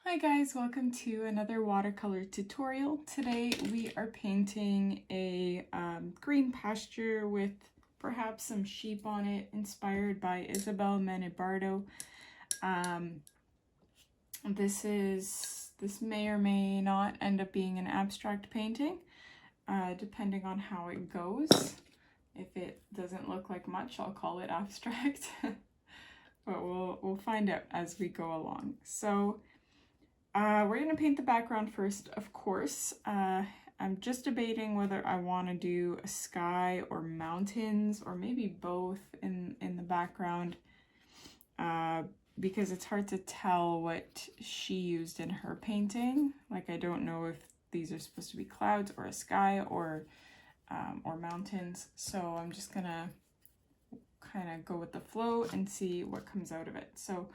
Hi guys, welcome to another watercolor tutorial. Today we are painting a green pasture with perhaps some sheep on it, inspired by Isabel Menibardo. This may or may not end up being an abstract painting, depending on how it goes. If it doesn't look like much, I'll call it abstract, but we'll find out as we go along. So we're going to paint the background first, of course. I'm just debating whether I want to do a sky or mountains or maybe both in the background, because it's hard to tell what she used in her painting. Like, I don't know if these are supposed to be clouds or a sky or mountains. So I'm just going to kind of go with the flow and see what comes out of it. So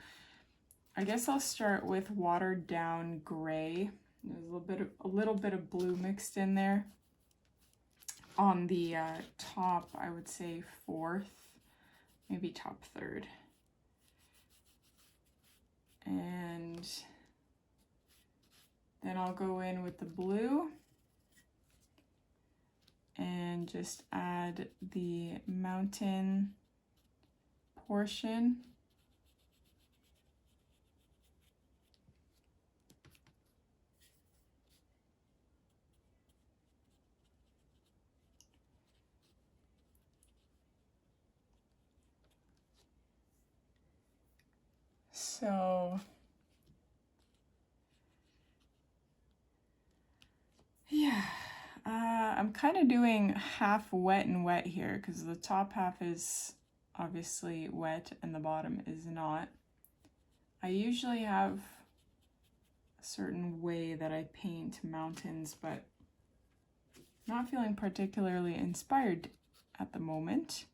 I guess I'll start with watered down gray. There's a little bit of blue mixed in there. On the top, I would say fourth, maybe top third. And then I'll go in with the blue and just add the mountain portion. So yeah, I'm kind of doing half wet and wet here because the top half is obviously wet and the bottom is not. I usually have a certain way that I paint mountains, but not feeling particularly inspired at the moment.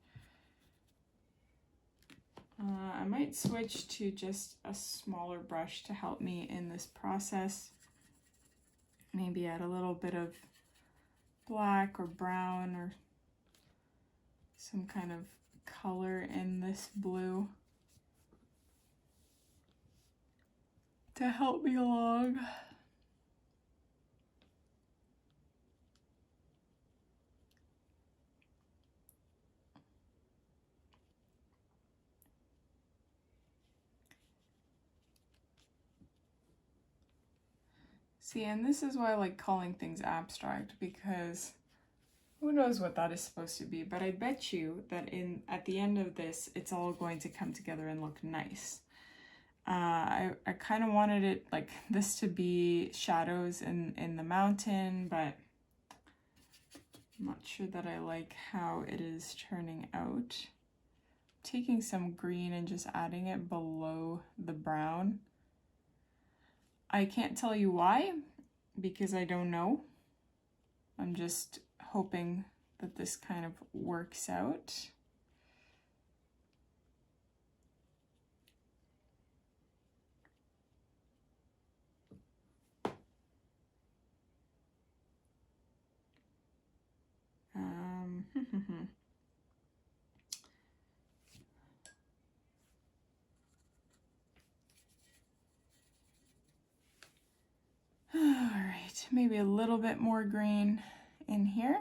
I might switch to just a smaller brush to help me in this process. Maybe add a little bit of black or brown or some kind of color in this blue to help me along. See, and this is why I like calling things abstract, because who knows what that is supposed to be, but I bet you that at the end of this, it's all going to come together and look nice. I kind of wanted it like this to be shadows in the mountain, but I'm not sure that I like how it is turning out. Taking some green and just adding it below the brown. I can't tell you why, because I don't know. I'm just hoping that this kind of works out. All right, maybe a little bit more green in here.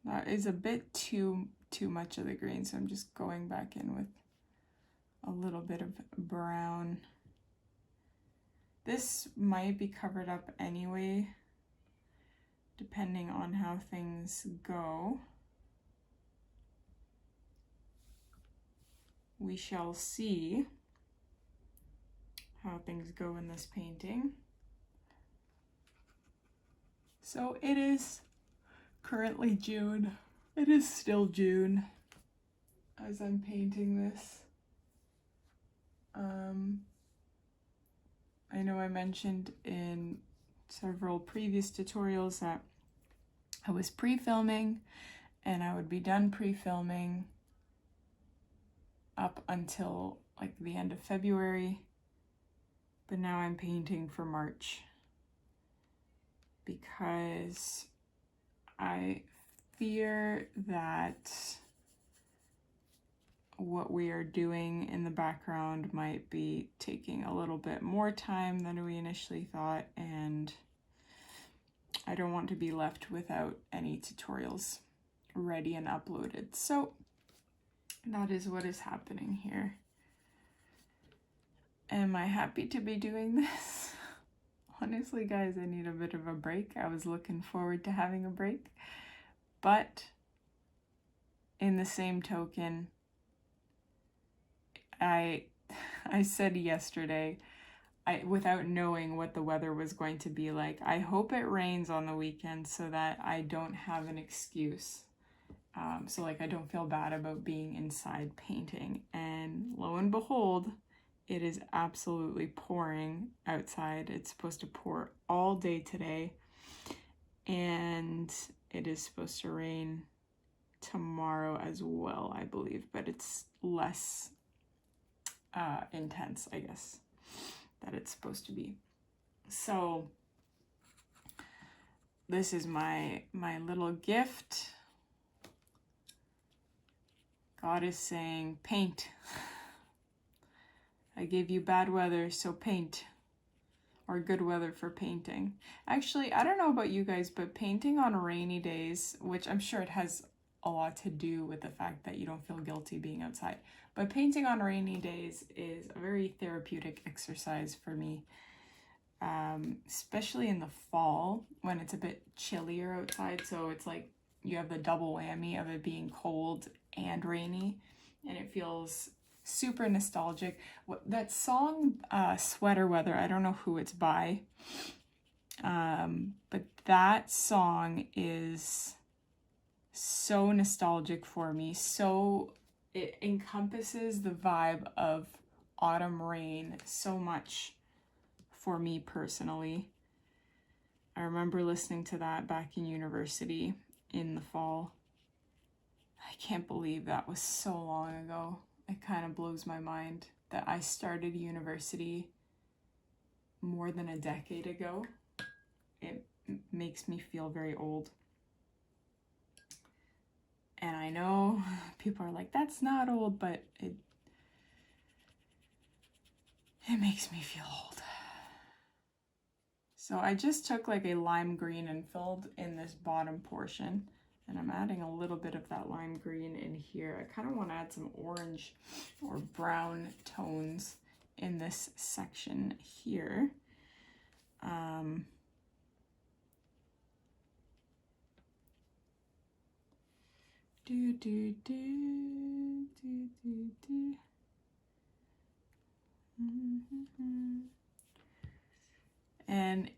That is a bit too much of the green, so I'm just going back in with a little bit of brown. This might be covered up anyway, depending on how things go. We shall see how things go in this painting. So it is currently June. It is still June as I'm painting this. I know I mentioned in several previous tutorials that I was pre-filming and I would be done pre-filming up until like the end of February, but now I'm painting for March because I fear that what we are doing in the background might be taking a little bit more time than we initially thought, and I don't want to be left without any tutorials ready and uploaded. So that is what is happening here. Am I happy to be doing this? Honestly, guys, I need a bit of a break. I was looking forward to having a break. But in the same token, I said yesterday, without knowing what the weather was going to be like, I hope it rains on the weekend so that I don't have an excuse. So like I don't feel bad about being inside painting. And lo and behold, it is absolutely pouring outside. It's supposed to pour all day today, and it is supposed to rain tomorrow as well, I believe, but it's less intense, I guess, that it's supposed to be. So this is my little gift. God is saying, paint. I gave you bad weather, so paint. Or good weather for painting. Actually, I don't know about you guys, but painting on rainy days, which I'm sure it has a lot to do with the fact that you don't feel guilty being outside, but painting on rainy days is a very therapeutic exercise for me, especially in the fall when it's a bit chillier outside. So it's like you have the double whammy of it being cold and rainy, and it feels super nostalgic. That song, Sweater Weather, I don't know who it's by, but that song is so nostalgic for me. So it encompasses the vibe of autumn rain so much for me personally. I remember listening to that back in university in the fall. I can't believe that was so long ago. It kind of blows my mind that I started university more than a decade ago. It makes me feel very old. And I know people are like, that's not old, but it makes me feel old. So I just took like a lime green and filled in this bottom portion. And I'm adding a little bit of that lime green in here. I kind of want to add some orange or brown tones in this section here.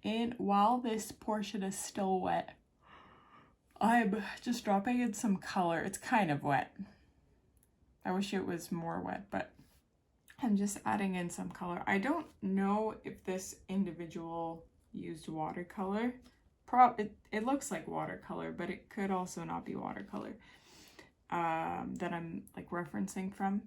And while this portion is still wet, I'm just dropping in some color. It's kind of wet. I wish it was more wet, but I'm just adding in some color. I don't know if this individual used watercolor. It looks like watercolor, but it could also not be watercolor that I'm like referencing from.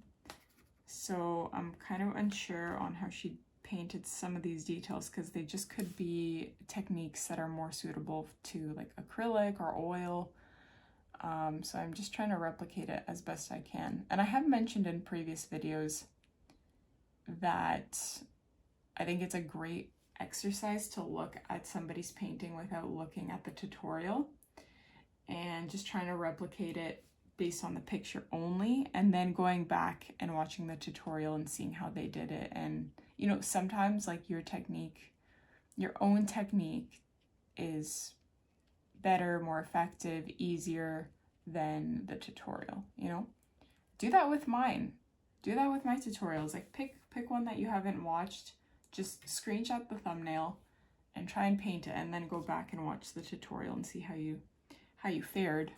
So I'm kind of unsure on how she painted some of these details, because they just could be techniques that are more suitable to like acrylic or oil. So I'm just trying to replicate it as best I can. And I have mentioned in previous videos that I think it's a great exercise to look at somebody's painting without looking at the tutorial and just trying to replicate it based on the picture only, and then going back and watching the tutorial and seeing how they did it. And you know, sometimes like your own technique is better, more effective, easier than the tutorial, you know? Do that with mine. Do that with my tutorials. Like pick one that you haven't watched, just screenshot the thumbnail and try and paint it, and then go back and watch the tutorial and see how you fared.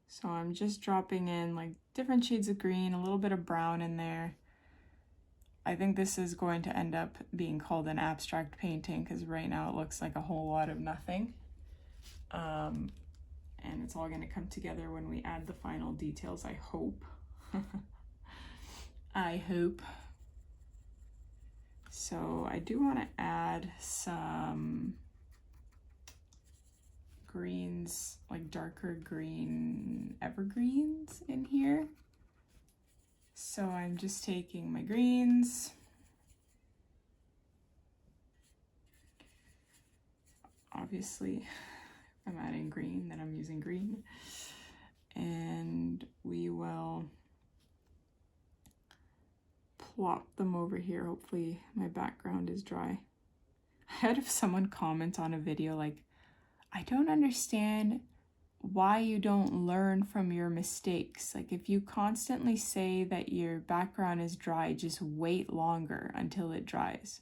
So I'm just dropping in like different shades of green, a little bit of brown in there. I think this is going to end up being called an abstract painting, because right now it looks like a whole lot of nothing. And it's all going to come together when we add the final details, I hope. I hope. So I do want to add some greens, like darker green evergreens in here. So I'm just taking my greens, obviously if I'm adding green, then I'm using green, and we will plop them over here. Hopefully my background is dry. I had someone comment on a video like, I don't understand why you don't learn from your mistakes. Like, if you constantly say that your background is dry, just wait longer until it dries.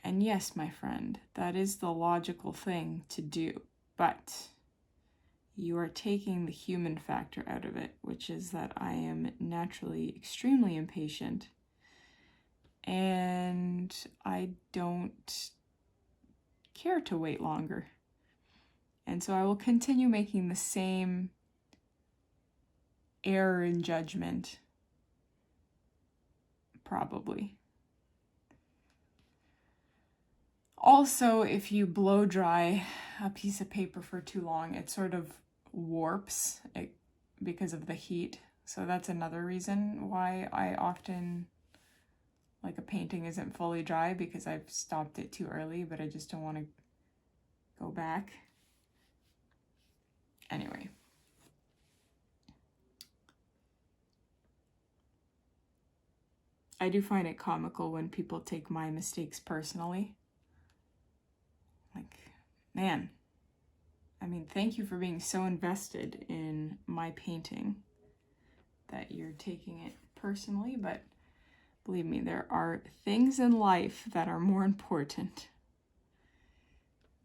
And yes, my friend, that is the logical thing to do, but you are taking the human factor out of it, which is that I am naturally extremely impatient and I don't care to wait longer. And so I will continue making the same error in judgment, probably. Also, if you blow dry a piece of paper for too long, it sort of warps it because of the heat. So that's another reason why I often, like, a painting isn't fully dry, because I've stopped it too early, but I just don't want to go back. Anyway. I do find it comical when people take my mistakes personally. Like, man, I mean, thank you for being so invested in my painting that you're taking it personally, but believe me, there are things in life that are more important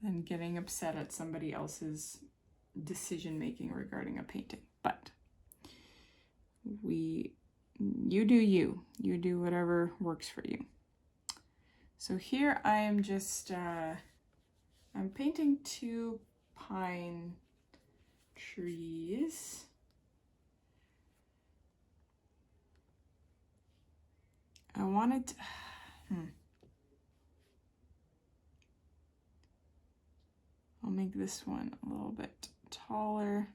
than getting upset at somebody else's decision-making regarding a painting. But you do you. You do whatever works for you. So here I am just, I'm painting 2 pine trees. I wanted to, I'll make this one a little bit taller.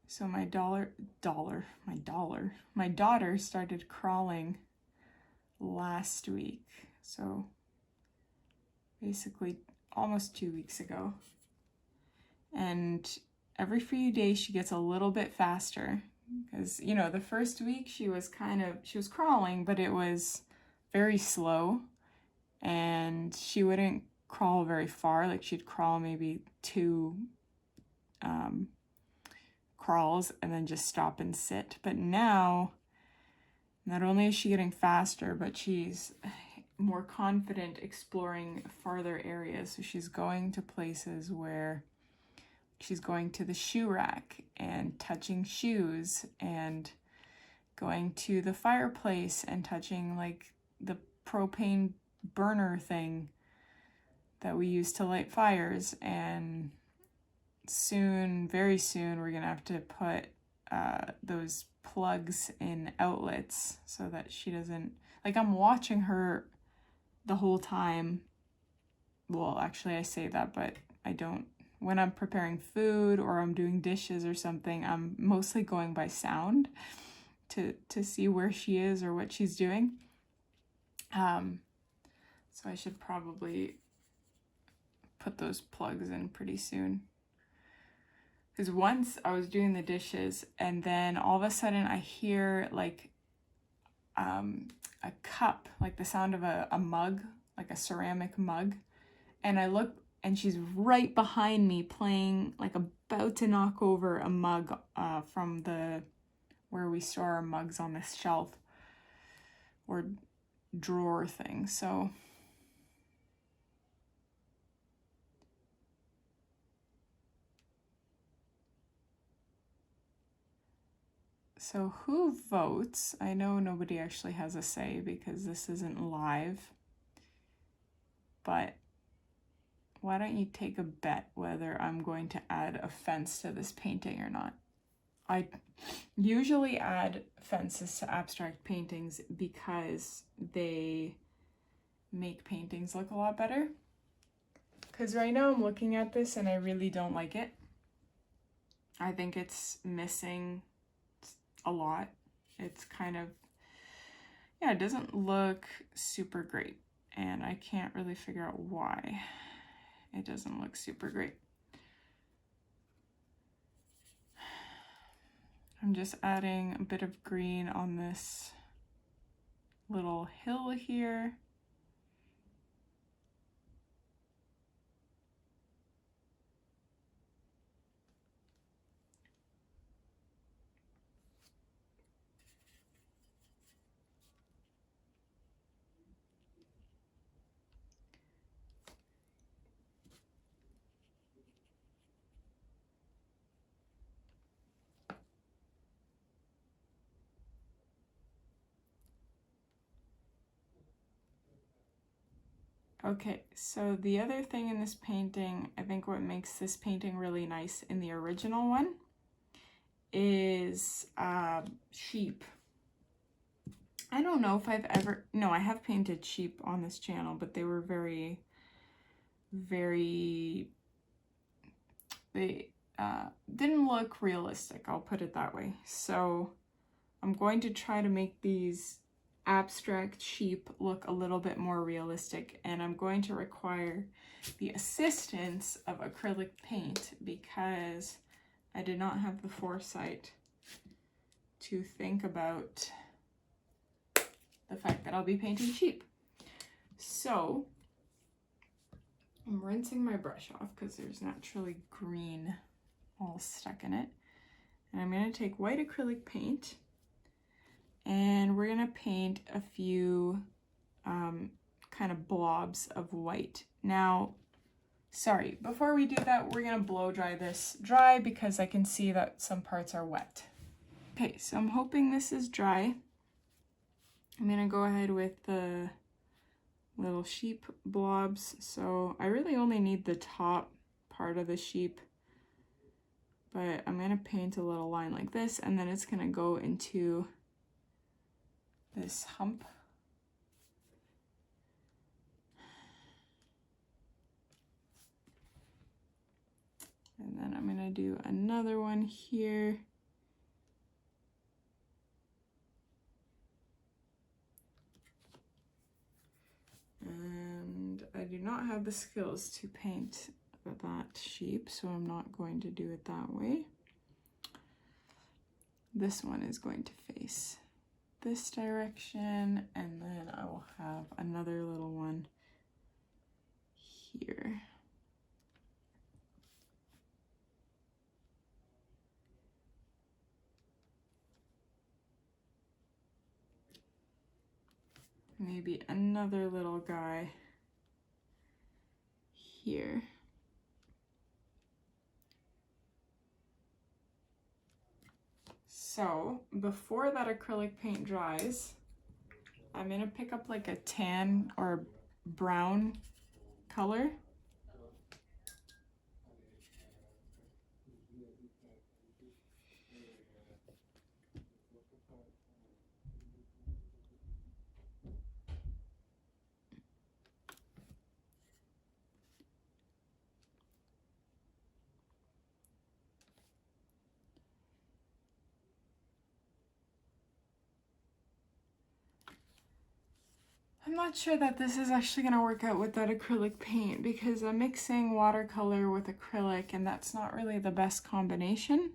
So my daughter started crawling last week. So basically almost 2 weeks ago. And every few days she gets a little bit faster, because, you know, the first week she was crawling, but it was very slow and she wouldn't crawl very far. Like, she'd crawl maybe 2 crawls and then just stop and sit. But now, not only is she getting faster, but she's more confident exploring farther areas. So she's going to places where she's going to the shoe rack and touching shoes, and going to the fireplace and touching, like, the propane burner thing that we use to light fires. And soon, very soon, we're gonna have to put those plugs in outlets so that she doesn't, like, I'm watching her the whole time. Well, actually I say that, but I don't. When I'm preparing food or I'm doing dishes or something, I'm mostly going by sound to see where she is or what she's doing. So I should probably put those plugs in pretty soon. Because once I was doing the dishes and then all of a sudden I hear, like, a cup, like the sound of a mug, like a ceramic mug. And I look and she's right behind me playing, like, about to knock over a mug from where we store our mugs on this shelf or drawer thing. So who votes? I know nobody actually has a say because this isn't live, but why don't you take a bet whether I'm going to add a fence to this painting or not? I usually add fences to abstract paintings because they make paintings look a lot better. Because right now I'm looking at this and I really don't like it. I think it's missing a lot. It's kind of, yeah, it doesn't look super great. And I can't really figure out why it doesn't look super great. I'm just adding a bit of green on this little hill here. Okay, so the other thing in this painting, I think what makes this painting really nice in the original one is sheep. I don't know if I've ever, no, I have painted sheep on this channel, but they were very, they didn't look realistic, I'll put it that way. So I'm going to try to make these abstract sheep look a little bit more realistic, and I'm going to require the assistance of acrylic paint because I did not have the foresight to think about the fact that I'll be painting sheep. So I'm rinsing my brush off because there's naturally green all stuck in it, and I'm going to take white acrylic paint and we're gonna paint a few kind of blobs of white. Now, sorry, before we do that, we're gonna blow dry this dry because I can see that some parts are wet. Okay, so I'm hoping this is dry. I'm gonna go ahead with the little sheep blobs. So I really only need the top part of the sheep, but I'm gonna paint a little line like this, and then it's gonna go into this hump. And then I'm gonna do another one here. And I do not have the skills to paint that sheep, so I'm not going to do it that way. This one is going to face this direction, and then I will have another little one here. Maybe another little guy here. So before that acrylic paint dries, I'm gonna pick up like a tan or brown color. I'm not sure that this is actually going to work out with that acrylic paint because I'm mixing watercolor with acrylic, and that's not really the best combination.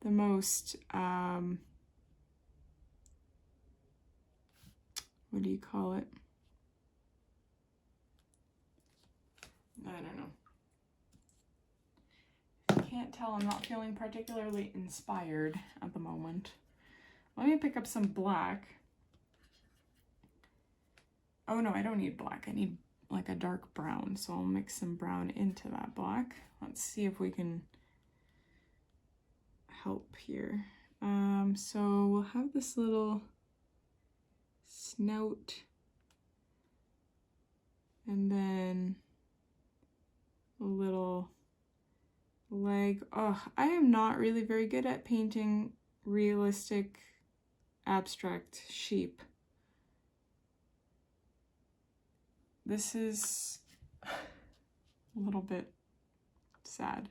The most, what do you call it? I don't know. If you can't tell, I'm not feeling particularly inspired at the moment. Let me pick up some black. Oh no, I don't need black. I need like a dark brown, so I'll mix some brown into that black. Let's see if we can help here. So we'll have this little snout, and then like, oh, I am not really very good at painting realistic abstract sheep. This is a little bit sad.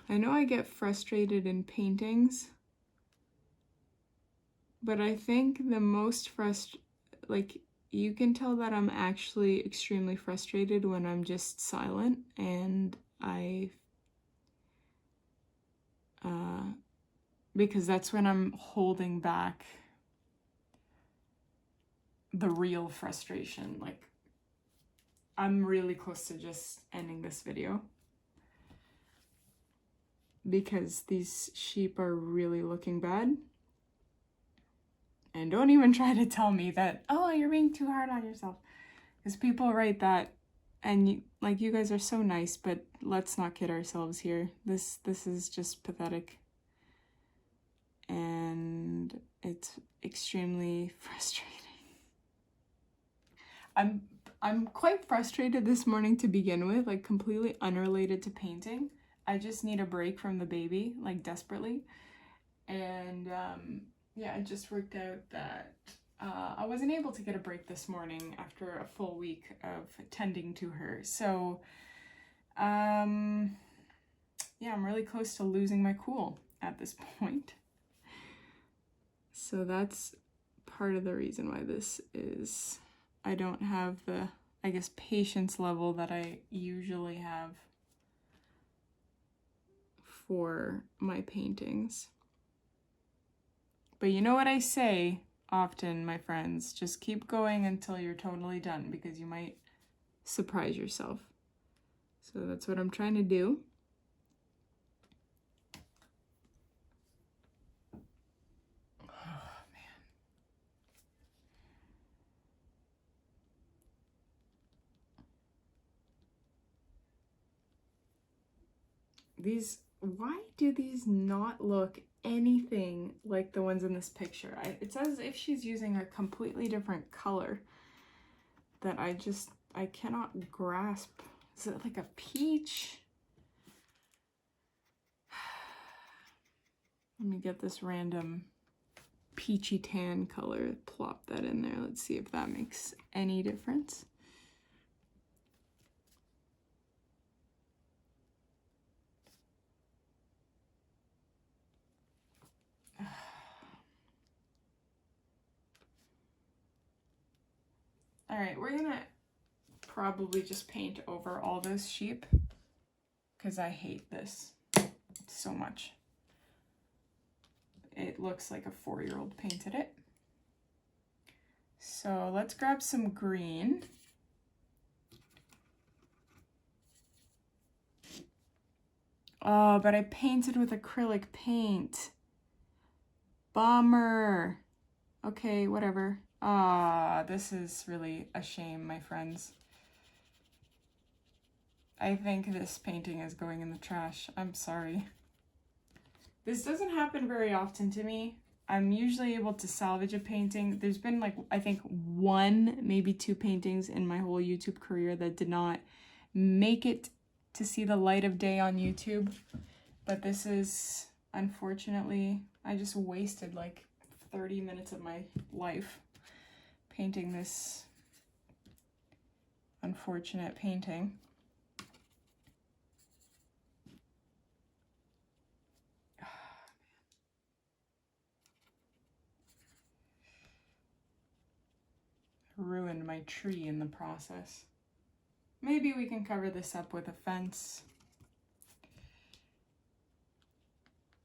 I know I get frustrated in paintings, but I think the most like, you can tell that I'm actually extremely frustrated when I'm just silent, and because that's when I'm holding back the real frustration. Like, I'm really close to just ending this video because these sheep are really looking bad. And don't even try to tell me that, oh, you're being too hard on yourself. Because people write that, and like, you guys are so nice, but let's not kid ourselves here. This is just pathetic. And it's extremely frustrating. I'm quite frustrated this morning to begin with, like, completely unrelated to painting. I just need a break from the baby, like, desperately. And yeah, it just worked out that I wasn't able to get a break this morning after a full week of tending to her. So yeah, I'm really close to losing my cool at this point. So that's part of the reason why this is, I don't have the, I guess, patience level that I usually have for my paintings. But you know what I say often, my friends, just keep going until you're totally done, because you might surprise yourself. So that's what I'm trying to do. Oh, man. Why do these not look anything like the ones in this picture? It's as if she's using a completely different color that I cannot grasp. Is it like a peach? Let me get this random peachy tan color, plop that in there. Let's see if that makes any difference. All right, we're gonna probably just paint over all those sheep because I hate this so much. It looks like a 4-year-old painted it. So let's grab some green. Oh, but I painted with acrylic paint. Bummer. Okay, whatever. Ah, this is really a shame, my friends. I think this painting is going in the trash. I'm sorry. This doesn't happen very often to me. I'm usually able to salvage a painting. There's been, like, I think 1, maybe 2 paintings in my whole YouTube career that did not make it to see the light of day on YouTube. But this is, unfortunately, I just wasted like 30 minutes of my life painting this unfortunate painting. Ruined my tree in the process. Maybe we can cover this up with a fence.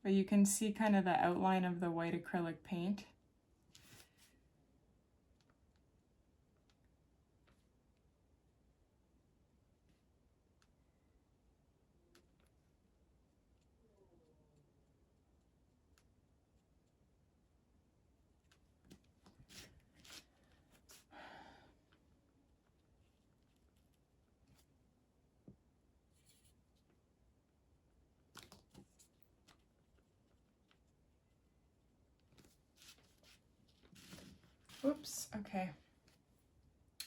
But you can see kind of the outline of the white acrylic paint. Whoops, okay.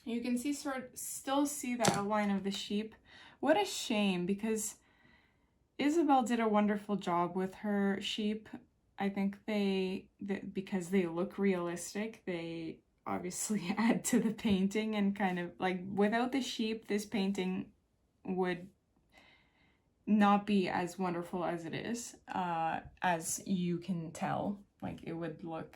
You can see still see the outline of the sheep. What a shame, because Isabel did a wonderful job with her sheep. I think because they look realistic, they obviously add to the painting, and kind of like without the sheep, this painting would not be as wonderful as it is, as you can tell. Like, it would look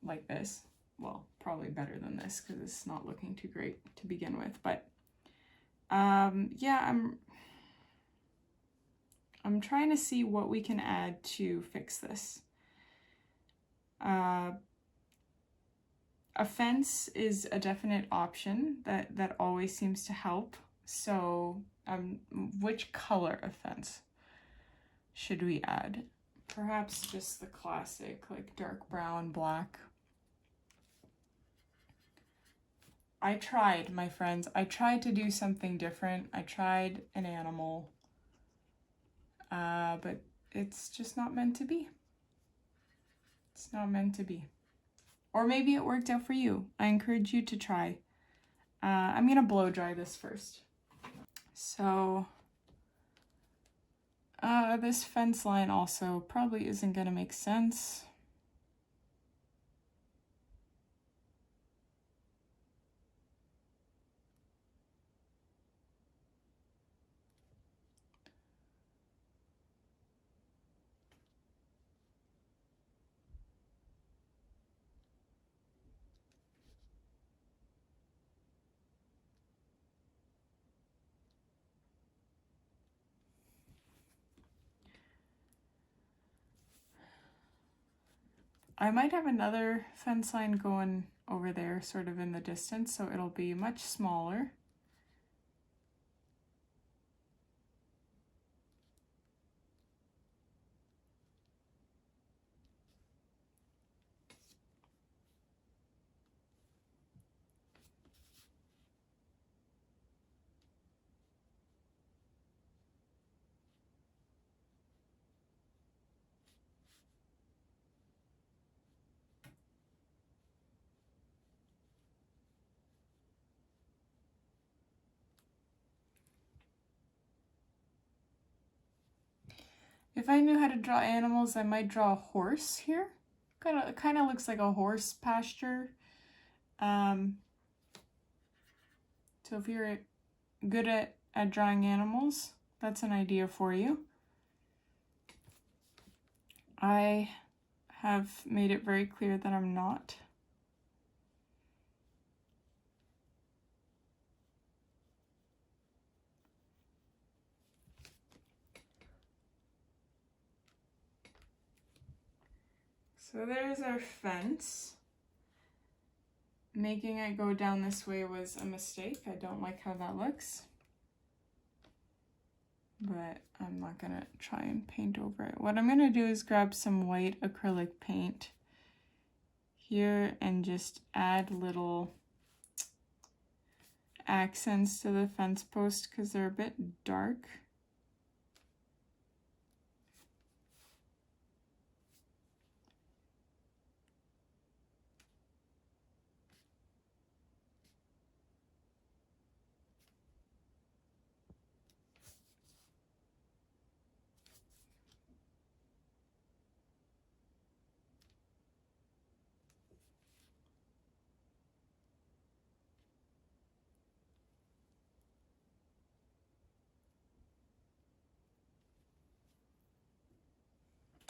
like this. Well, probably better than this because it's not looking too great to begin with. But yeah, I'm trying to see what we can add to fix this. A fence is a definite option that always seems to help. So which color of fence should we add? Perhaps just the classic, like dark brown, black. I tried, my friends. I tried to do something different. I tried an animal, but it's just not meant to be. It's not meant to be. Or maybe it worked out for you. I encourage you to try. I'm gonna blow dry this first. So this fence line also probably isn't gonna make sense. I might have another fence line going over there, sort of in the distance, so it'll be much smaller. If I knew how to draw animals, I might draw a horse here. Kind of looks like a horse pasture. So if you're good at drawing animals, that's an idea for you. I have made it very clear that I'm not. So there's our fence. Making it go down this way was a mistake. I don't like how that looks. But I'm not gonna try and paint over it. What I'm gonna do is grab some white acrylic paint here and just add little accents to the fence post because they're a bit dark.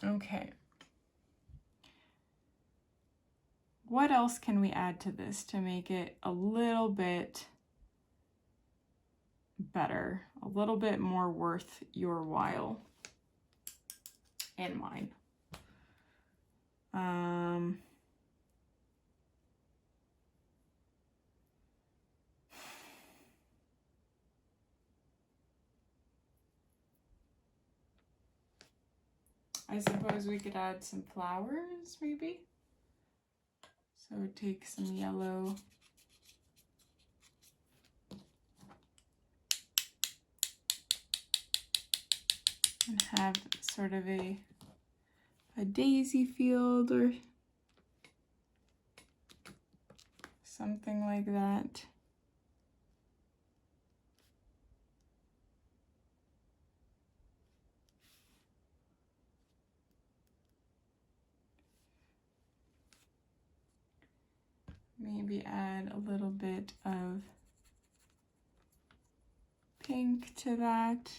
Okay. What else can we add to this to make it a little bit better, a little bit more worth your while and mine? I suppose we could add some flowers, maybe? So take some yellow. And have sort of a daisy field or something like that. Maybe add a little bit of pink to that.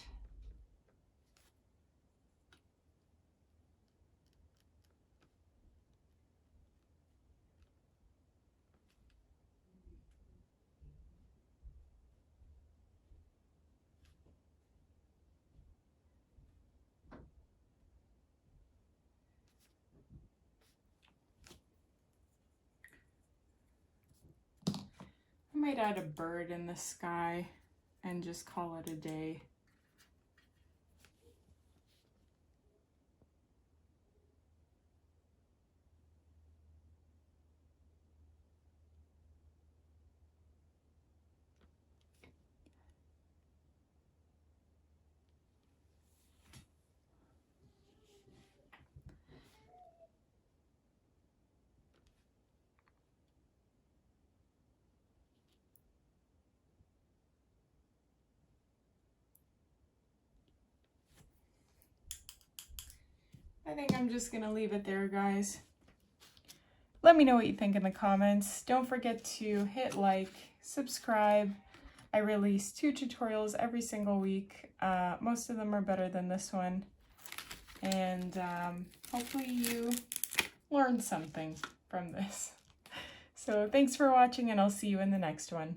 I might add a bird in the sky and just call it a day. I think I'm just gonna leave it there, guys. Let me know what you think in the comments. Don't forget to hit like, subscribe. I release 2 tutorials every single week. Most of them are better than this one. And hopefully you learned something from this. So thanks for watching, and I'll see you in the next one.